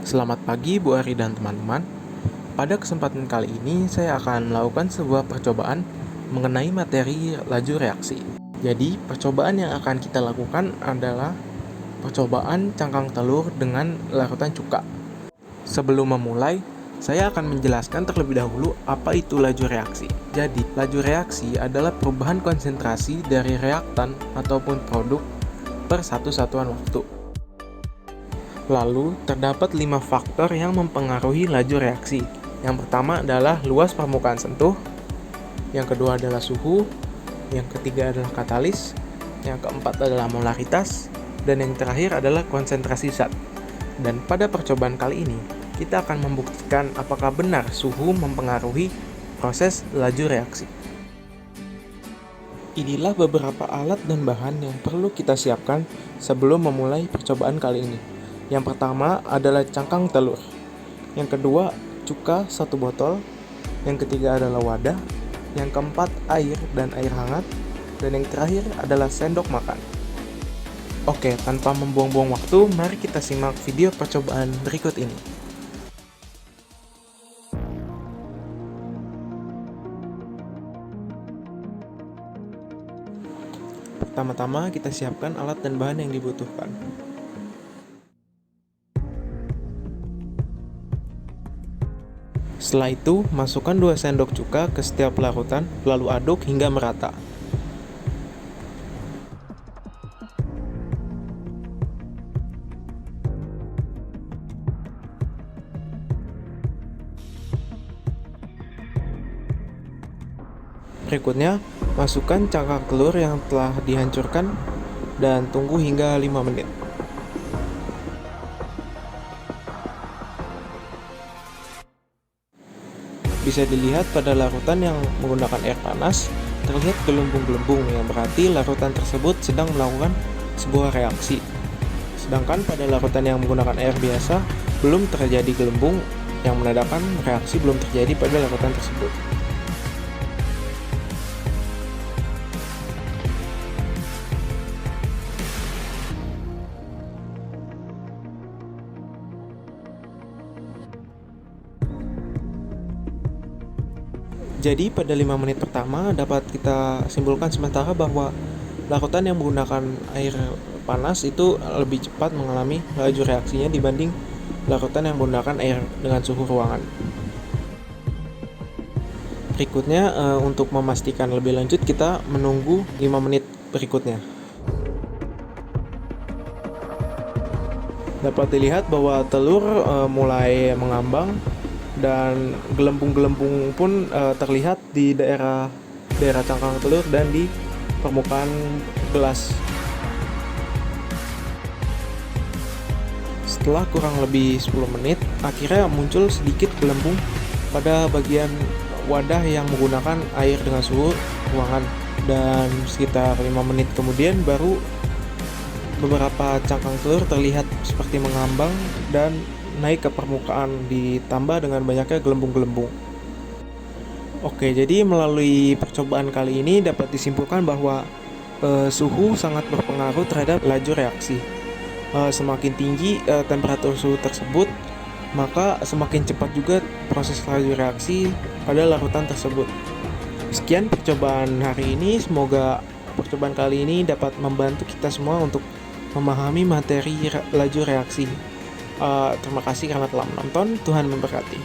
Selamat pagi Bu Ari dan teman-teman. Pada kesempatan kali ini saya akan melakukan sebuah percobaan mengenai materi laju reaksi. Jadi percobaan yang akan kita lakukan adalah percobaan cangkang telur dengan larutan cuka. Sebelum memulai, saya akan menjelaskan terlebih dahulu apa itu laju reaksi. Jadi, laju reaksi adalah perubahan konsentrasi dari reaktan ataupun produk per satu satuan waktu. Lalu, terdapat 5 faktor yang mempengaruhi laju reaksi. Yang pertama adalah luas permukaan sentuh, yang kedua adalah suhu, yang ketiga adalah katalis, yang keempat adalah molaritas, dan yang terakhir adalah konsentrasi zat. Dan pada percobaan kali ini, kita akan membuktikan apakah benar suhu mempengaruhi proses laju reaksi. Inilah beberapa alat dan bahan yang perlu kita siapkan sebelum memulai percobaan kali ini. Yang pertama adalah cangkang telur. Yang kedua, cuka 1 botol. Yang ketiga adalah wadah. Yang keempat, air dan air hangat. Dan yang terakhir adalah sendok makan. Oke, tanpa membuang-buang waktu, mari kita simak video percobaan berikut ini. Pertama-tama kita siapkan alat dan bahan yang dibutuhkan. Setelah itu, masukkan 2 sendok cuka ke setiap larutan, lalu aduk hingga merata. Berikutnya, masukkan cangkang telur yang telah dihancurkan dan tunggu hingga 5 menit. Bisa dilihat pada larutan yang menggunakan air panas, terlihat gelembung-gelembung yang berarti larutan tersebut sedang melakukan sebuah reaksi. Sedangkan pada larutan yang menggunakan air biasa, belum terjadi gelembung yang menandakan reaksi belum terjadi pada larutan tersebut. Jadi pada 5 menit pertama dapat kita simpulkan sementara bahwa larutan yang menggunakan air panas itu lebih cepat mengalami laju reaksinya dibanding larutan yang menggunakan air dengan suhu ruangan. Berikutnya untuk memastikan lebih lanjut kita menunggu 5 menit berikutnya. Dapat dilihat bahwa telur mulai mengambang dan gelembung-gelembung pun terlihat di daerah cangkang telur dan di permukaan gelas. Setelah kurang lebih 10 menit, akhirnya muncul sedikit gelembung pada bagian wadah yang menggunakan air dengan suhu ruangan, dan sekitar 5 menit kemudian baru beberapa cangkang telur terlihat seperti mengambang dan naik ke permukaan ditambah dengan banyaknya gelembung-gelembung. Oke, jadi melalui percobaan kali ini dapat disimpulkan bahwa suhu sangat berpengaruh terhadap laju reaksi. Semakin tinggi temperatur suhu tersebut, maka semakin cepat juga proses laju reaksi pada larutan tersebut. Sekian percobaan hari ini, semoga percobaan kali ini dapat membantu kita semua untuk memahami materi laju reaksi. Terima kasih karena telah menonton. Tuhan memberkati.